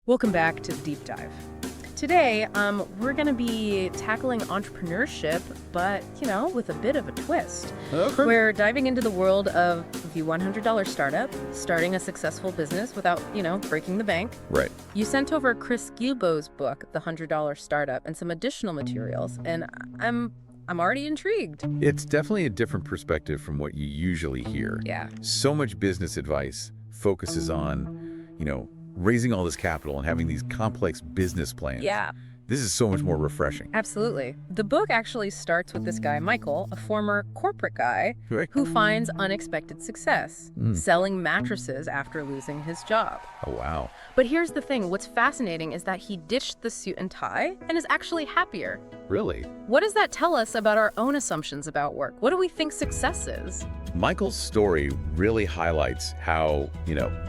Welcome back to the Deep Dive. Today, we're going to be tackling entrepreneurship, but, with a bit of a twist. Okay. We're diving into the world of the $100 startup, starting a successful business without, breaking the bank. Right. You sent over Chris Guillebeau's book, The $100 Startup, and some additional materials, and I'm already intrigued. It's definitely a different perspective from what you usually hear. Yeah. So much business advice focuses on, raising all this capital and having these complex business plans. Yeah. This is so much more refreshing. Absolutely. The book actually starts with this guy, Michael, a former corporate guy Right. who finds unexpected success, selling mattresses after losing his job. Oh, wow. But here's the thing, what's fascinating is that he ditched the suit and tie and is actually happier. Really? What does that tell us about our own assumptions about work? What do we think success is? Michael's story really highlights how,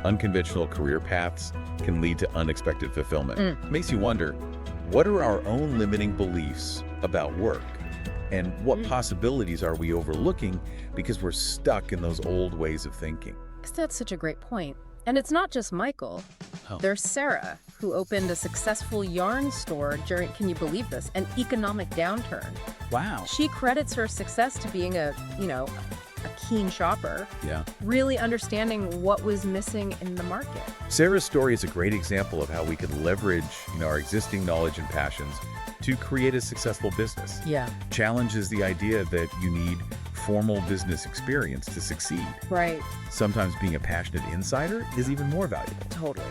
unconventional career paths can lead to unexpected fulfillment. Makes you wonder, what are our own limiting beliefs about work? And what possibilities are we overlooking because we're stuck in those old ways of thinking? That's such a great point. And it's not just Michael. Oh. There's Sarah, who opened a successful yarn store during, can you believe this, an economic downturn. Wow. She credits her success to being a keen shopper, Yeah. really understanding what was missing in the market. Sarah's story is a great example of how we can leverage, our existing knowledge and passions to create a successful business. Yeah. Challenges the idea that you need formal business experience to succeed. Right. Sometimes being a passionate insider is even more valuable. Totally.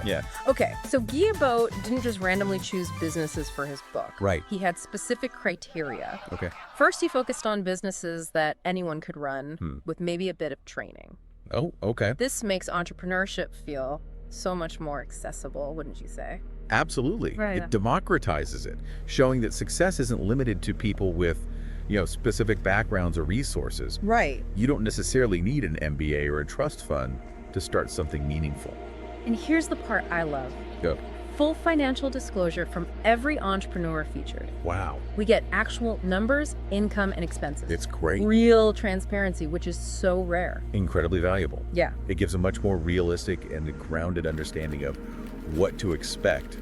Yeah. Okay, so Guillebeau didn't just randomly choose businesses for his book. Right. He had specific criteria. Okay. First, he focused on businesses that anyone could run with maybe a bit of training. Oh, okay. This makes entrepreneurship feel so much more accessible, wouldn't you say? Absolutely. Right. It democratizes it, showing that success isn't limited to people with, specific backgrounds or resources. Right. You don't necessarily need an MBA or a trust fund to start something meaningful. And here's the part I love. Go. Full financial disclosure from every entrepreneur featured. Wow. We get actual numbers, income, and expenses. It's great. Real transparency, which is so rare. Incredibly valuable. Yeah. It gives a much more realistic and grounded understanding of what to expect,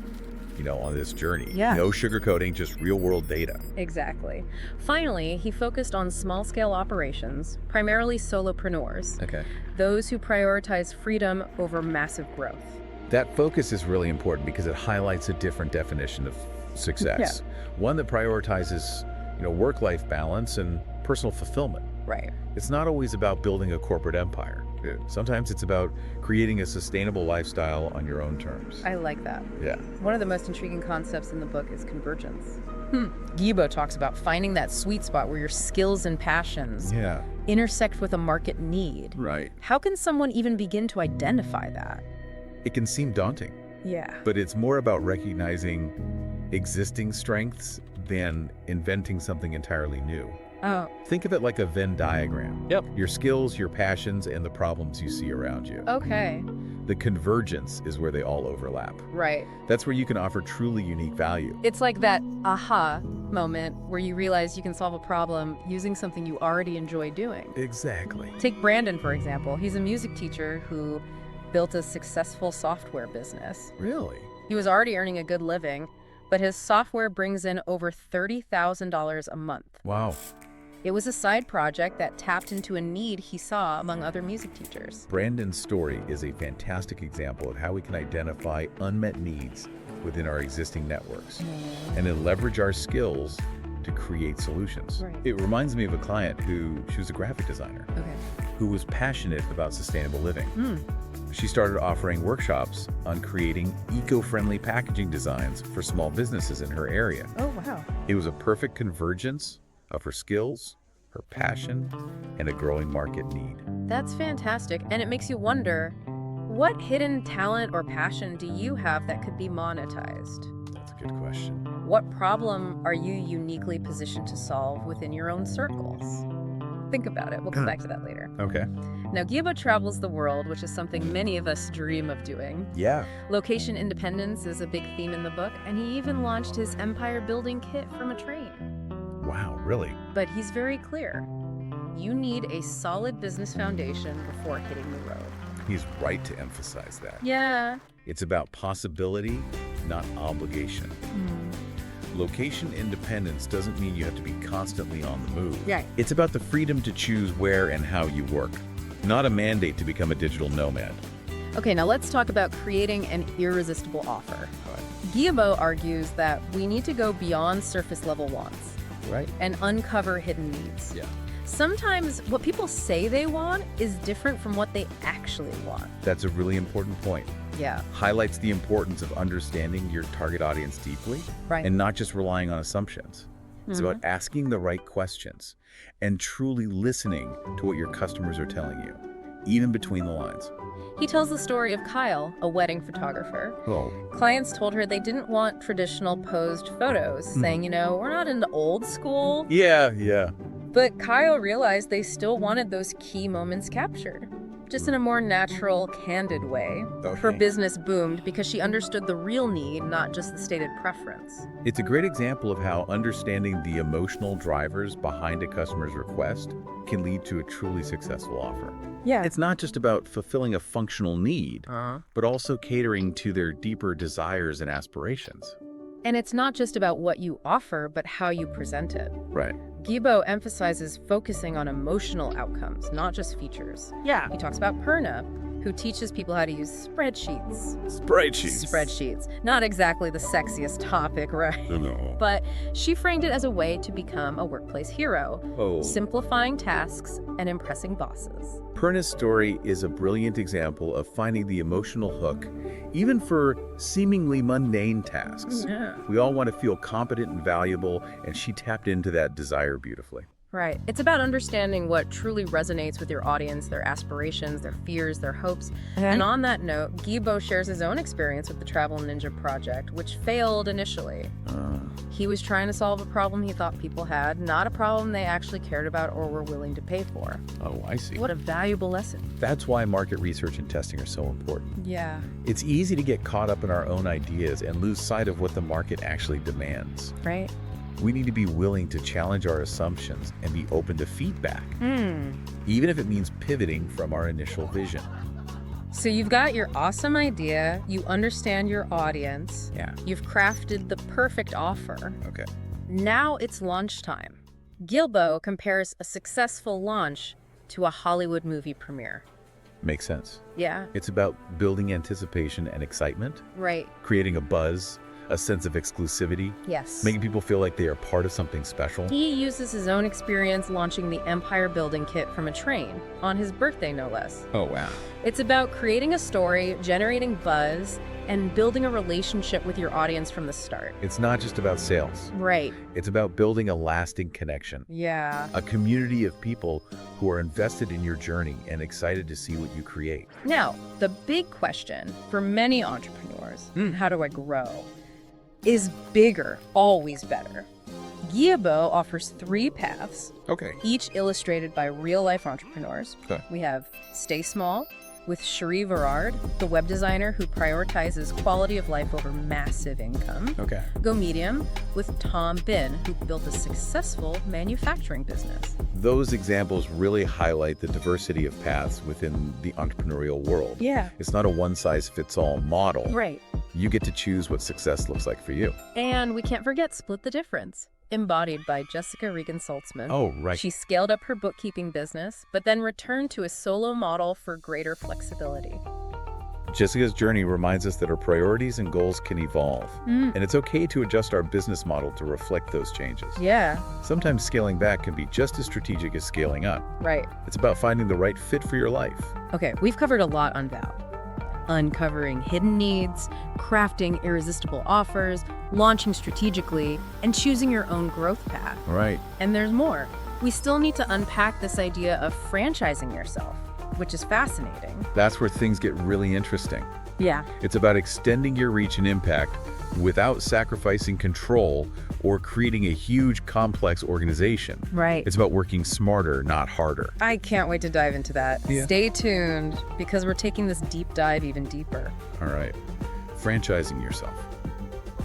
on this journey. Yeah. No sugarcoating, just real-world data. Exactly. Finally, he focused on small-scale operations, primarily solopreneurs, Okay. those who prioritize freedom over massive growth. That focus is really important because it highlights a different definition of success. One that prioritizes, work-life balance and personal fulfillment. Right. It's not always about building a corporate empire. Sometimes it's about creating a sustainable lifestyle on your own terms. I like that. Yeah. One of the most intriguing concepts in the book is convergence. Guillebeau talks about finding that sweet spot where your skills and passions Yeah. intersect with a market need. Right. How can someone even begin to identify that? It can seem daunting, Yeah. but it's more about recognizing existing strengths than inventing something entirely new. Oh, Think of it like a Venn diagram. Yep. Your skills, your passions, and the problems you see around you. okay. The convergence is where they all overlap. Right. That's where you can offer truly unique value. It's like that aha moment where you realize you can solve a problem using something you already enjoy doing. Exactly. Take Brandon, for example. He's a music teacher who built a successful software business. Really? He was already earning a good living, but his software brings in over $30,000 a month. Wow. It was a side project that tapped into a need he saw among other music teachers. Brandon's story is a fantastic example of how we can identify unmet needs within our existing networks and then leverage our skills to create solutions. Right. It reminds me of a client she was a graphic designer Okay. who was passionate about sustainable living. She started offering workshops on creating eco-friendly packaging designs for small businesses in her area. Oh, wow. It was a perfect convergence of her skills, her passion, and a growing market need. That's fantastic. And it makes you wonder, what hidden talent or passion do you have that could be monetized? That's a good question. What problem are you uniquely positioned to solve within your own circles? Think about it. We'll come back to that later. Okay. Now, Guillebeau travels the world, which is something many of us dream of doing. Yeah. Location independence is a big theme in the book, and he even launched his empire-building kit from a train. Wow, really? But he's very clear. You need a solid business foundation before hitting the road. He's right to emphasize that. Yeah. It's about possibility, not obligation. Location independence doesn't mean you have to be constantly on the move. Right. It's about the freedom to choose where and how you work, not a mandate to become a digital nomad. Okay, now let's talk about creating an irresistible offer. Guillebeau argues that we need to go beyond surface-level wants Right. and uncover hidden needs. Yeah. Sometimes what people say they want is different from what they actually want. That's a really important point. Yeah, Highlights the importance of understanding your target audience deeply right. and not just relying on assumptions. It's about asking the right questions and truly listening to what your customers are telling you, even between the lines. He tells the story of Kyle, a wedding photographer. Oh, Clients told her they didn't want traditional posed photos, saying, we're not into old school. yeah. But Kyle realized they still wanted those key moments captured, just in a more natural, candid way. Okay. Her business boomed because she understood the real need, not just the stated preference. It's a great example of how understanding the emotional drivers behind a customer's request can lead to a truly successful offer. Yeah. It's not just about fulfilling a functional need, Uh-huh. but also catering to their deeper desires and aspirations. And it's not just about what you offer, but how you present it. Right. Guillebeau emphasizes focusing on emotional outcomes, not just features. Yeah. He talks about Perna, who teaches people how to use spreadsheets. Spreadsheets. Not exactly the sexiest topic, right? No. But she framed it as a way to become a workplace hero, Oh. simplifying tasks and impressing bosses. Perna's story is a brilliant example of finding the emotional hook, even for seemingly mundane tasks. Yeah. We all want to feel competent and valuable, and she tapped into that desire beautifully. Right. It's about understanding what truly resonates with your audience, their aspirations, their fears, their hopes. And on that note, Guillebeau shares his own experience with the Travel Ninja project, which failed initially. He was trying to solve a problem he thought people had, not a problem they actually cared about or were willing to pay for. Oh, I see. What a valuable lesson. That's why market research and testing are so important. Yeah. It's easy to get caught up in our own ideas and lose sight of what the market actually demands. Right? We need to be willing to challenge our assumptions and be open to feedback, even if it means pivoting from our initial vision. So you've got your awesome idea, you understand your audience, Yeah. you've crafted the perfect offer. Okay. Now it's launch time. Guillebeau compares a successful launch to a Hollywood movie premiere. Makes sense. Yeah, It's about building anticipation and excitement, right. creating a buzz, a sense of exclusivity, Yes. making people feel like they are part of something special. He uses his own experience launching the Empire Building Kit from a train, on his birthday no less. Oh, wow. It's about creating a story, generating buzz, and building a relationship with your audience from the start. It's not just about sales. Right. It's about building a lasting connection, Yeah. a community of people who are invested in your journey and excited to see what you create. Now, the big question for many entrepreneurs, how do I grow, is bigger always better? Guillebeau offers 3 paths, Okay. each illustrated by real-life entrepreneurs. Okay. We have Stay Small with Cherie Verard, the web designer who prioritizes quality of life over massive income. Okay. Go Medium with Tom Bin, who built a successful manufacturing business. Those examples really highlight the diversity of paths within the entrepreneurial world. Yeah. It's not a one-size-fits-all model. Right. You get to choose what success looks like for you. And we can't forget Split the Difference, embodied by Jessica Regan-Saltzman. Oh, right. She scaled up her bookkeeping business, but then returned to a solo model for greater flexibility. Jessica's journey reminds us that our priorities and goals can evolve, and it's okay to adjust our business model to reflect those changes. Yeah, Sometimes scaling back can be just as strategic as scaling up. right. It's about finding the right fit for your life. Okay, we've covered a lot on Val. Uncovering hidden needs, crafting irresistible offers, launching strategically, and choosing your own growth path. Right. And there's more. We still need to unpack this idea of franchising yourself, which is fascinating. That's where things get really interesting. Yeah. It's about extending your reach and impact without sacrificing control or creating a huge, complex organization. Right. It's about working smarter, not harder. I can't wait to dive into that. Yeah. Stay tuned, because we're taking this deep dive even deeper. All right. Franchising yourself.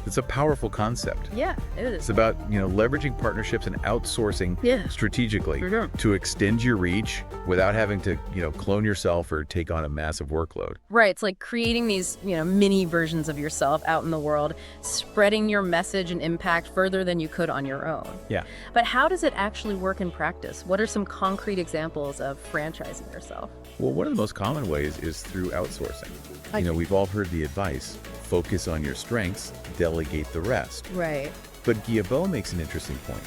It's a powerful concept. Yeah, it It's is. about, leveraging partnerships and outsourcing Yeah. strategically For sure. to extend your reach without having to, clone yourself or take on a massive workload. Right, it's like creating these, mini versions of yourself out in the world, spreading your message and impact further than you could on your own. Yeah. But how does it actually work in practice? What are some concrete examples of franchising yourself? Well, one of the most common ways is through outsourcing. I- We've all heard the advice, focus on your strengths, delegate the rest. Right. But Guillebeau makes an interesting point.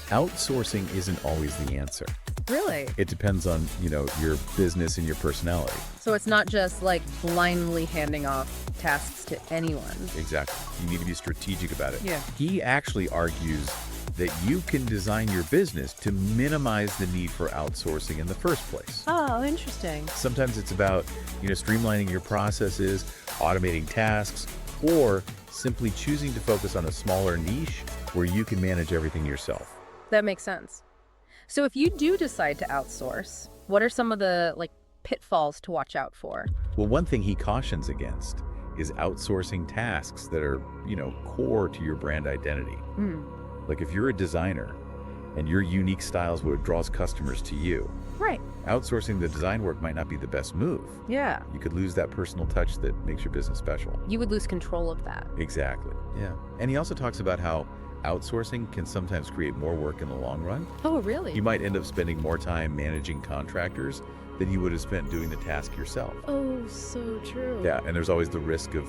Outsourcing isn't always the answer. Really? It depends on, your business and your personality. So it's not just like blindly handing off tasks to anyone. Exactly. You need to be strategic about it. Yeah. He actually argues that you can design your business to minimize the need for outsourcing in the first place. Oh, interesting. Sometimes it's about, streamlining your processes, automating tasks, or simply choosing to focus on a smaller niche where you can manage everything yourself. That makes sense. So if you do decide to outsource, what are some of the pitfalls to watch out for? Well, one thing he cautions against is outsourcing tasks that are, core to your brand identity. Like if you're a designer and your unique style is what draws customers to you, Right. outsourcing the design work might not be the best move. Yeah. You could lose that personal touch that makes your business special. You would lose control of that. Exactly. Yeah. And he also talks about how outsourcing can sometimes create more work in the long run. Oh, really? You might end up spending more time managing contractors than you would have spent doing the task yourself. Oh, so true. Yeah, and there's always the risk of,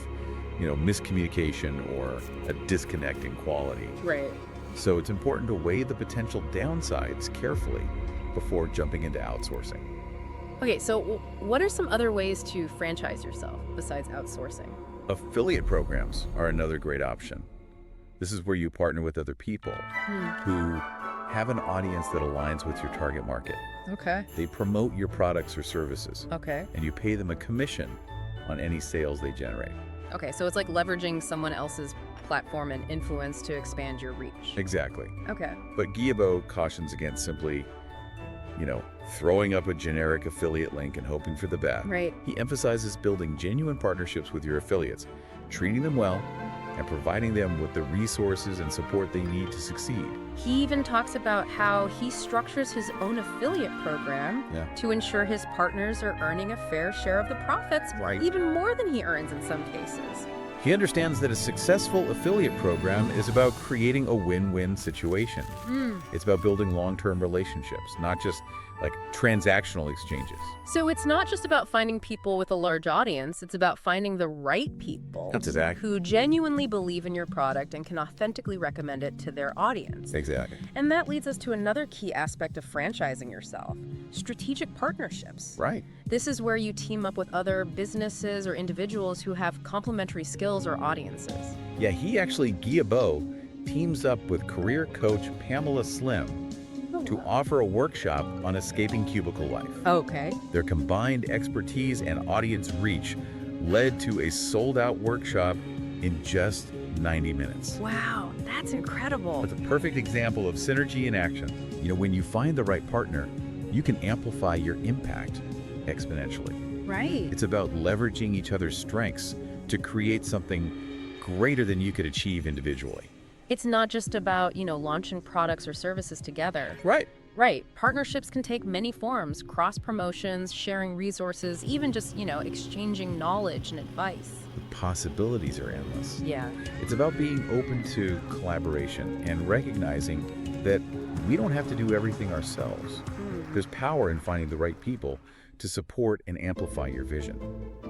miscommunication or a disconnect in quality. Right. So it's important to weigh the potential downsides carefully before jumping into outsourcing. Okay, so what are some other ways to franchise yourself besides outsourcing? Affiliate programs are another great option. This is where you partner with other people who have an audience that aligns with your target market. Okay. They promote your products or services, Okay. and you pay them a commission on any sales they generate. Okay, so it's like leveraging someone else's platform and influence to expand your reach. Exactly. Okay. But Guillebeau cautions against simply, throwing up a generic affiliate link and hoping for the best. Right. He emphasizes building genuine partnerships with your affiliates, treating them well, and providing them with the resources and support they need to succeed. He even talks about how he structures his own affiliate program Yeah. to ensure his partners are earning a fair share of the profits, Right. even more than he earns in some cases. He understands that a successful affiliate program is about creating a win-win situation. It's about building long-term relationships, not just like transactional exchanges. So it's not just about finding people with a large audience, it's about finding the right people That's exactly. who genuinely believe in your product and can authentically recommend it to their audience. Exactly. And that leads us to another key aspect of franchising yourself, strategic partnerships. Right. This is where you team up with other businesses or individuals who have complementary skills or audiences. Yeah, Guillebeau teams up with career coach Pamela Slim to offer a workshop on escaping cubicle life. Okay. Their combined expertise and audience reach led to a sold-out workshop in just 90 minutes. Wow, that's incredible. It's a perfect example of synergy in action. When you find the right partner, you can amplify your impact exponentially. Right. It's about leveraging each other's strengths to create something greater than you could achieve individually. It's not just about, launching products or services together. Right. Right. Partnerships can take many forms, cross-promotions, sharing resources, even just, exchanging knowledge and advice. The possibilities are endless. Yeah. It's about being open to collaboration and recognizing that we don't have to do everything ourselves. There's power in finding the right people to support and amplify your vision.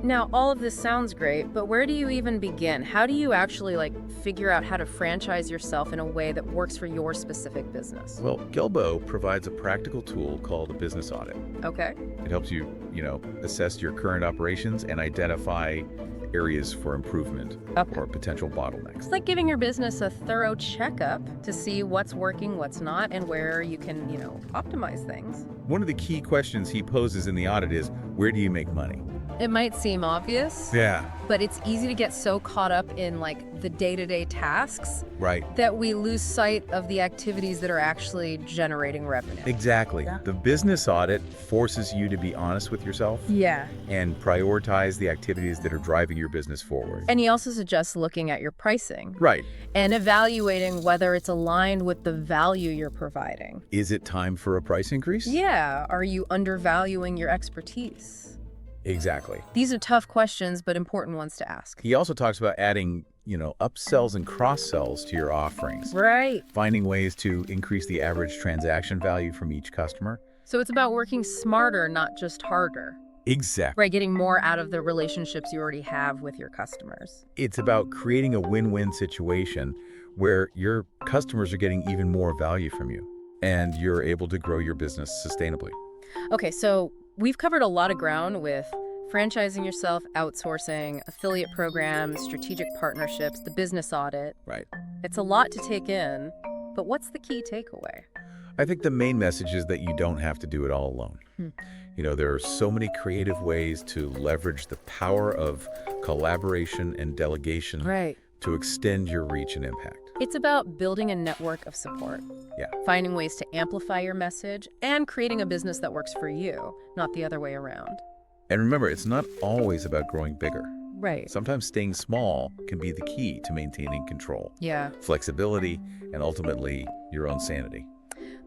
Now, all of this sounds great, but where do you even begin? How do you actually figure out how to franchise yourself in a way that works for your specific business? Well, Guillebeau provides a practical tool called a business audit. Okay. It helps you, assess your current operations and identify areas for improvement or potential bottlenecks. It's like giving your business a thorough checkup to see what's working, what's not, and where you can, optimize things. One of the key questions he poses in the audit is, where do you make money? It might seem obvious, Yeah. but it's easy to get so caught up in like the day-to-day tasks Right. that we lose sight of the activities that are actually generating revenue. Exactly. The business audit forces you to be honest with yourself Yeah. and prioritize the activities that are driving your business forward. And he also suggests looking at your pricing Right. and evaluating whether it's aligned with the value you're providing. Is it time for a price increase? Yeah. Are you undervaluing your expertise? Exactly. These are tough questions, but important ones to ask. He also talks about adding, upsells and cross-sells to your offerings. Right. Finding ways to increase the average transaction value from each customer. So it's about working smarter, not just harder. Exactly. Right, getting more out of the relationships you already have with your customers. It's about creating a win-win situation where your customers are getting even more value from you and you're able to grow your business sustainably. Okay, so we've covered a lot of ground with franchising yourself, outsourcing, affiliate programs, strategic partnerships, the business audit. Right. It's a lot to take in, but what's the key takeaway? I think the main message is that you don't have to do it all alone. There are so many creative ways to leverage the power of collaboration and delegation to extend your reach and impact. It's about building a network of support. Yeah. Finding ways to amplify your message and creating a business that works for you, not the other way around. And remember, it's not always about growing bigger. Right. Sometimes staying small can be the key to maintaining control, Yeah. flexibility, and ultimately your own sanity.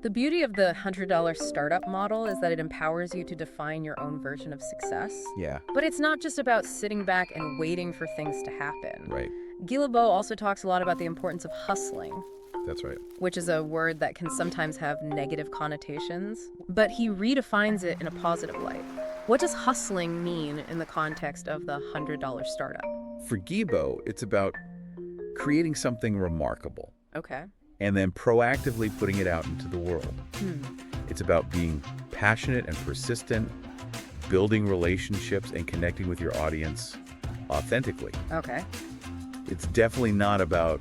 The beauty of the $100 startup model is that it empowers you to define your own version of success. Yeah. But it's not just about sitting back and waiting for things to happen. Right. Guillebeau also talks a lot about the importance of hustling, That's right. which is a word that can sometimes have negative connotations, but he redefines it in a positive light. What does hustling mean in the context of the $100 startup? For Guillebeau, it's about creating something remarkable Okay. and then proactively putting it out into the world. It's about being passionate and persistent, building relationships and connecting with your audience authentically. Okay. It's definitely not about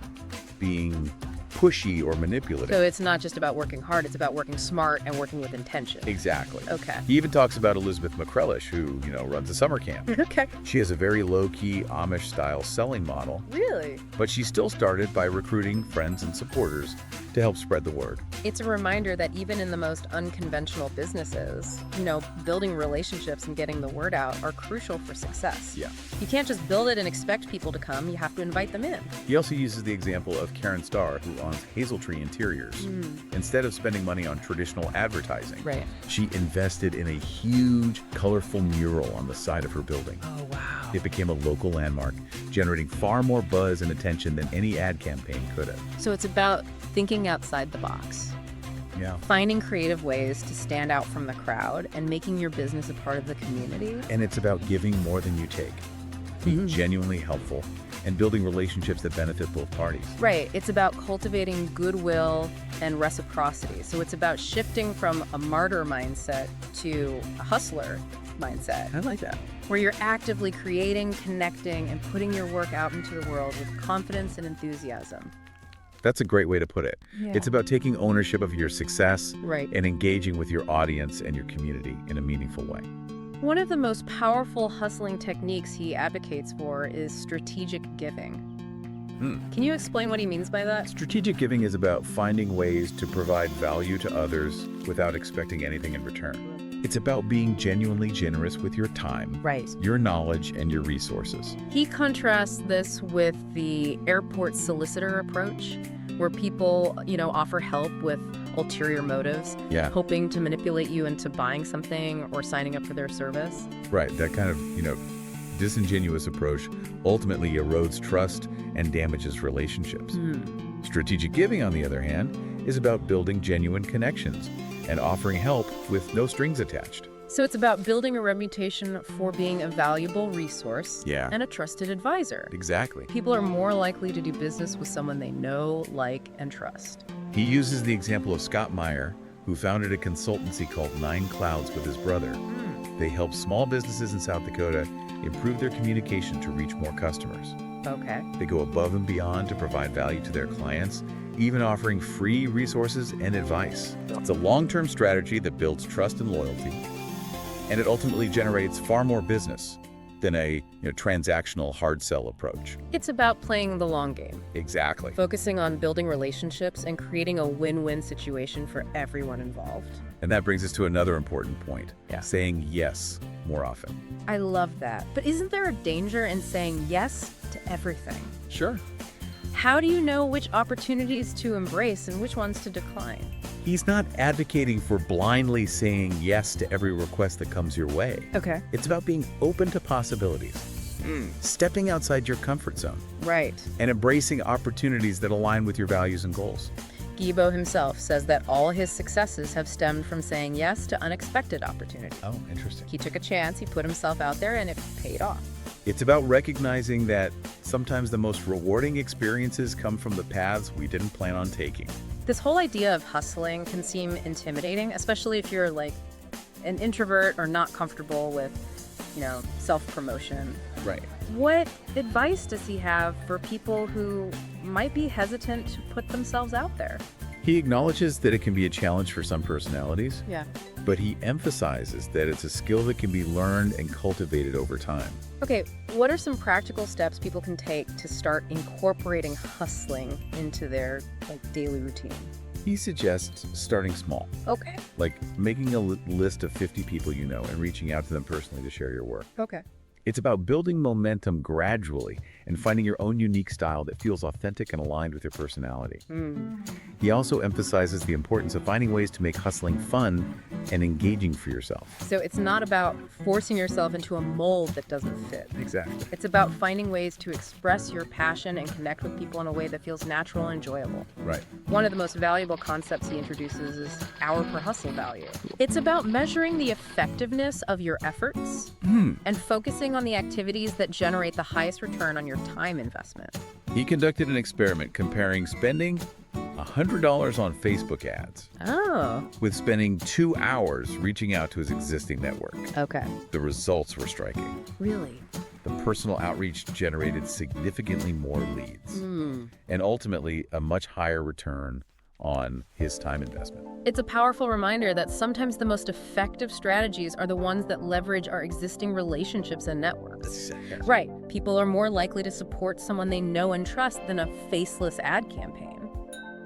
being pushy or manipulative. So it's not just about working hard, it's about working smart and working with intention. Exactly. Okay. He even talks about Elizabeth McCrellish, who, runs a summer camp. Okay. She has a very low-key Amish-style selling model, Really? but she still started by recruiting friends and supporters to help spread the word. It's a reminder that even in the most unconventional businesses, building relationships and getting the word out are crucial for success. Yeah. You can't just build it and expect people to come, you have to invite them in. He also uses the example of Karen Starr, who owns Hazeltree Interiors. Instead of spending money on traditional advertising, Right. she invested in a huge, colorful mural on the side of her building. Oh, wow. It became a local landmark, generating far more buzz and attention than any ad campaign could have. So it's about thinking outside the box, Yeah. finding creative ways to stand out from the crowd and making your business a part of the community. And it's about giving more than you take, being genuinely helpful, and building relationships that benefit both parties. Right. It's about cultivating goodwill and reciprocity. So it's about shifting from a martyr mindset to a hustler mindset, I like that. where you're actively creating, connecting, and putting your work out into the world with confidence and enthusiasm. That's a great way to put it. It's about taking ownership of your success Right. and engaging with your audience and your community in a meaningful way. One of the most powerful hustling techniques he advocates for is strategic giving. Can you explain what he means by that? Strategic giving is about finding ways to provide value to others without expecting anything in return. It's about being genuinely generous with your time, Right. your knowledge, and your resources. He contrasts this with the airport solicitor approach, where people, offer help with ulterior motives, Yeah, hoping to manipulate you into buying something or signing up for their service. right. That kind of, disingenuous approach ultimately erodes trust and damages relationships. Strategic giving, on the other hand, is about building genuine connections and offering help with no strings attached. So it's about building a reputation for being a valuable resource Yeah. and a trusted advisor. Exactly. People are more likely to do business with someone they know, like, and trust. He uses the example of Scott Meyer, who founded a consultancy called 9 Clouds with his brother. They help small businesses in South Dakota improve their communication to reach more customers. Okay. They go above and beyond to provide value to their clients even offering free resources and advice. It's a long-term strategy that builds trust and loyalty, and it ultimately generates far more business than a transactional hard sell approach. It's about playing the long game. Exactly. Focusing on building relationships and creating a win-win situation for everyone involved. And that brings us to another important point. Yeah. Saying yes more often. I love that. But isn't there a danger in saying yes to everything? Sure. How do you know which opportunities to embrace and which ones to decline? He's not advocating for blindly saying yes to every request that comes your way. Okay. It's about being open to possibilities, stepping outside your comfort zone, Right. and embracing opportunities that align with your values and goals. Guillebeau himself says that all his successes have stemmed from saying yes to unexpected opportunities. Oh, interesting. He took a chance, he put himself out there, and it paid off. It's about recognizing that sometimes the most rewarding experiences come from the paths we didn't plan on taking. This whole idea of hustling can seem intimidating, especially if you're like an introvert or not comfortable with, self-promotion. Right. What advice does he have for people who might be hesitant to put themselves out there? He acknowledges that it can be a challenge for some personalities, Yeah. but he emphasizes that it's a skill that can be learned and cultivated over time. Okay, what are some practical steps people can take to start incorporating hustling into their daily routine? He suggests starting small, Okay. like making a list of 50 people you know and reaching out to them personally to share your work. Okay. It's about building momentum gradually and finding your own unique style that feels authentic and aligned with your personality. He also emphasizes the importance of finding ways to make hustling fun and engaging for yourself. So it's not about forcing yourself into a mold that doesn't fit. Exactly. It's about finding ways to express your passion and connect with people in a way that feels natural and enjoyable. Right. One of the most valuable concepts he introduces is hour per hustle value. It's about measuring the effectiveness of your efforts and focusing on the activities that generate the highest return on your time investment. He conducted an experiment comparing spending $100 on Facebook ads Oh, with spending 2 hours reaching out to his existing network. okay. The results were striking. Really? The personal outreach generated significantly more leads and ultimately a much higher return on his time investment. It's a powerful reminder that sometimes the most effective strategies are the ones that leverage our existing relationships and networks. Right. People are more likely to support someone they know and trust than a faceless ad campaign.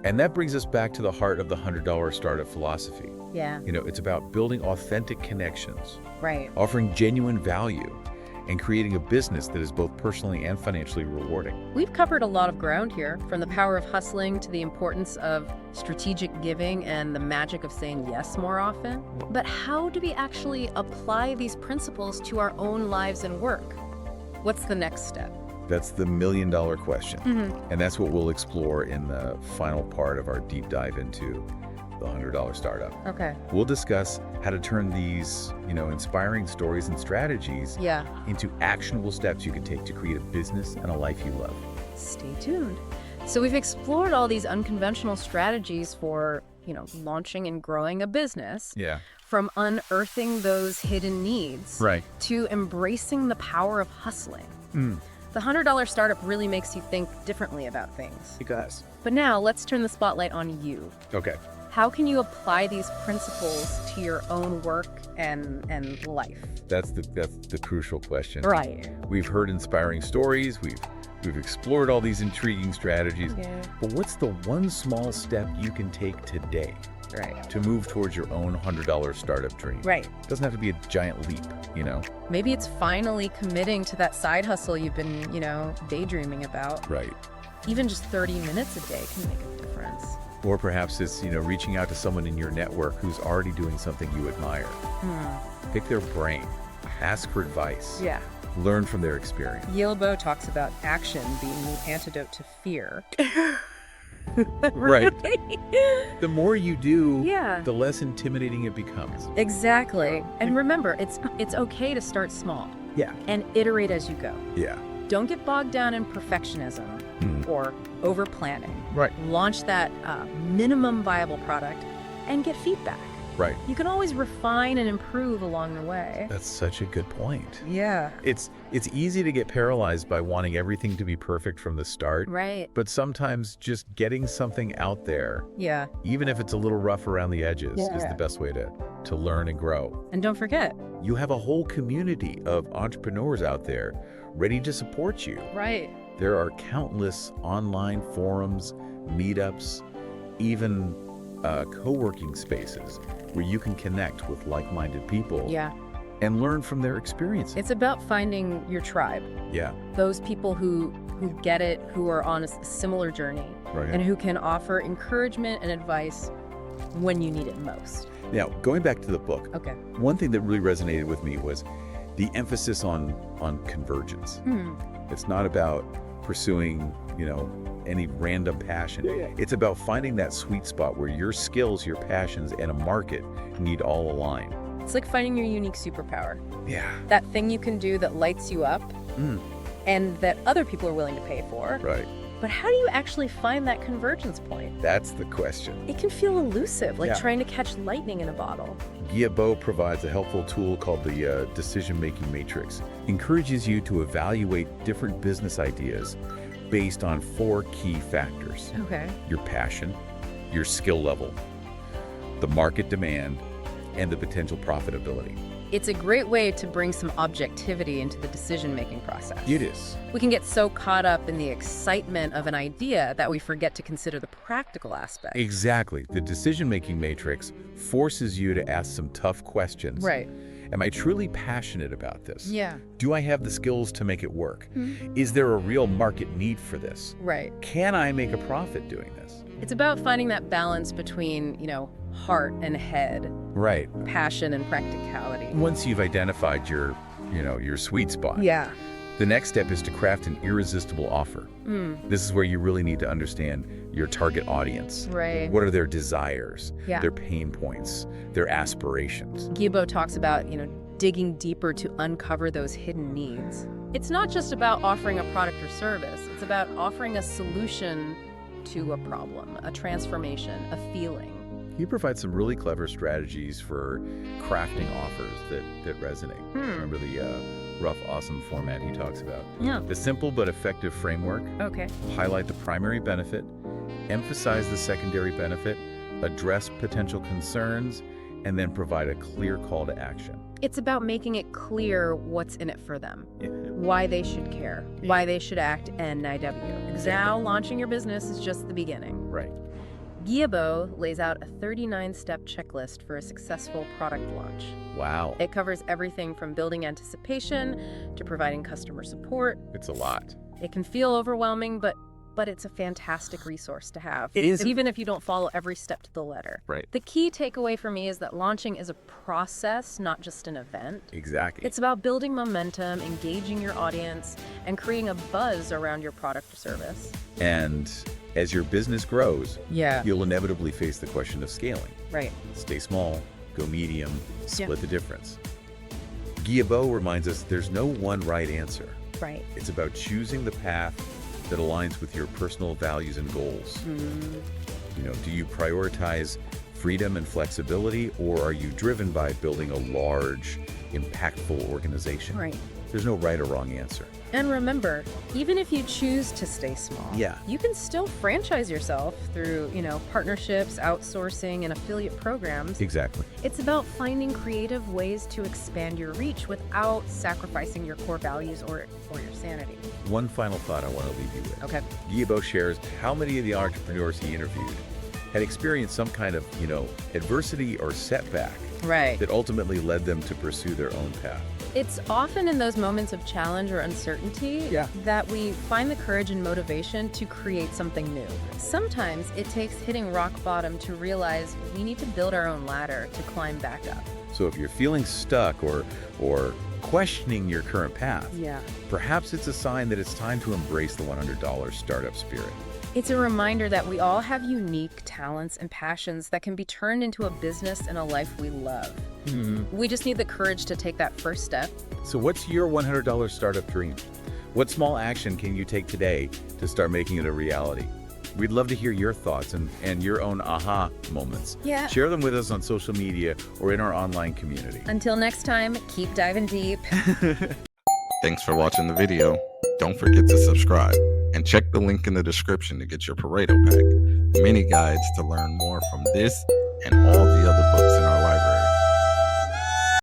And that brings us back to the heart of the $100 startup philosophy. Yeah. It's about building authentic connections, Right. offering genuine value, and creating a business that is both personally and financially rewarding. We've covered a lot of ground here, from the power of hustling to the importance of strategic giving and the magic of saying yes more often. But how do we actually apply these principles to our own lives and work? What's the next step? That's the $1,000,000 question. And that's what we'll explore in the final part of our deep dive into the $100 startup. Okay. We'll discuss how to turn these, inspiring stories and strategies Yeah. into actionable steps you can take to create a business and a life you love. Stay tuned. So we've explored all these unconventional strategies for, launching and growing a business. Yeah. From unearthing those hidden needs Right. to embracing the power of hustling. The $100 startup really makes you think differently about things. It does. But now let's turn the spotlight on you. Okay. How can you apply these principles to your own work and life? That's the crucial question. Right. We've heard inspiring stories. We've explored all these intriguing strategies. Yeah. But what's the one small step you can take today Right. to move towards your own $100 startup dream? Right. It doesn't have to be a giant leap, Maybe it's finally committing to that side hustle you've been, daydreaming about. Right. Even just 30 minutes a day can make a difference. Or perhaps it's, reaching out to someone in your network who's already doing something you admire. Pick their brain. Ask for advice. Yeah. Learn from their experience. Guillebeau talks about action being the antidote to fear. Right. The more you do, Yeah. the less intimidating it becomes. Exactly. And remember, it's okay to start small Yeah. and iterate as you go. Yeah. Don't get bogged down in perfectionism or over planning. Right. Launch that minimum viable product and get feedback. Right. You can always refine and improve along the way. That's such a good point. Yeah. It's easy to get paralyzed by wanting everything to be perfect from the start. Right. But sometimes just getting something out there, Yeah. even if it's a little rough around the edges, is the best way to learn and grow. And don't forget. You have a whole community of entrepreneurs out there ready to support you. Right. There are countless online forums, meetups, even co-working spaces where you can connect with like-minded people Yeah. and learn from their experiences. It's about finding your tribe. Yeah, Those people who get it, who are on a similar journey, right. and who can offer encouragement and advice when you need it most. Now, going back to the book, Okay. one thing that really resonated with me was the emphasis on convergence. It's not about pursuing, any random passion. It's about finding that sweet spot where your skills, your passions, and a market need all align. It's like finding your unique superpower. Yeah. That thing you can do that lights you up and that other people are willing to pay for. Right. But how do you actually find that convergence point? That's the question. It can feel elusive, like Yeah. trying to catch lightning in a bottle. Guillebeau provides a helpful tool called the decision-making matrix. Encourages you to evaluate different business ideas based on 4 key factors: Okay. your passion, your skill level, the market demand, and the potential profitability. It's a great way to bring some objectivity into the decision-making process. It is. We can get so caught up in the excitement of an idea that we forget to consider the practical aspect. Exactly. The decision-making matrix forces you to ask some tough questions. Right. Am I truly passionate about this? Yeah. Do I have the skills to make it work? Is there a real market need for this? Right. Can I make a profit doing this? It's about finding that balance between, heart and head, Right. passion and practicality. Once you've identified your sweet spot, Yeah. the next step is to craft an irresistible offer. This is where you really need to understand your target audience. Right. What are their desires, Yeah. their pain points, their aspirations? Guillebeau talks about, digging deeper to uncover those hidden needs. It's not just about offering a product or service. It's about offering a solution to a problem, a transformation, a feeling. He provides some really clever strategies for crafting offers that resonate. Remember the rough, awesome format he talks about? Yeah. The simple but effective framework: Okay. highlight the primary benefit, emphasize the secondary benefit, address potential concerns, and then provide a clear call to action. It's about making it clear what's in it for them, Yeah. why they should care, why they should act NIW. Now, launching your business is just the beginning. Right. Guillebeau lays out a 39-step checklist for a successful product launch. Wow. It covers everything from building anticipation to providing customer support. It's a lot. It can feel overwhelming, but it's a fantastic resource to have. It is. Even if you don't follow every step to the letter. Right. The key takeaway for me is that launching is a process, not just an event. Exactly. It's about building momentum, engaging your audience, and creating a buzz around your product or service. And as your business grows, Yeah. you'll inevitably face the question of scaling. Right. Stay small, go medium, split the difference. Guillebeau reminds us there's no one right answer. Right. It's about choosing the path that aligns with your personal values and goals. Do you prioritize freedom and flexibility, or are you driven by building a large, impactful organization? Right. There's no right or wrong answer. And remember, even if you choose to stay small, you can still franchise yourself through, partnerships, outsourcing, and affiliate programs. Exactly. It's about finding creative ways to expand your reach without sacrificing your core values or your sanity. One final thought I want to leave you with. Okay. Guillebeau shares how many of the entrepreneurs he interviewed had experienced some kind of, adversity or setback Right. that ultimately led them to pursue their own path. It's often in those moments of challenge or uncertainty that we find the courage and motivation to create something new. Sometimes it takes hitting rock bottom to realize we need to build our own ladder to climb back up. So if you're feeling stuck or questioning your current path, perhaps it's a sign that it's time to embrace the $100 startup spirit. It's a reminder that we all have unique talents and passions that can be turned into a business and a life we love. We just need the courage to take that first step. So what's your $100 startup dream? What small action can you take today to start making it a reality? We'd love to hear your thoughts and your own aha moments. Yeah. Share them with us on social media or in our online community. Until next time, keep diving deep. Thanks for watching the video. Don't forget to subscribe and check the link in the description to get your Pareto pack, mini guides to learn more from this and all the other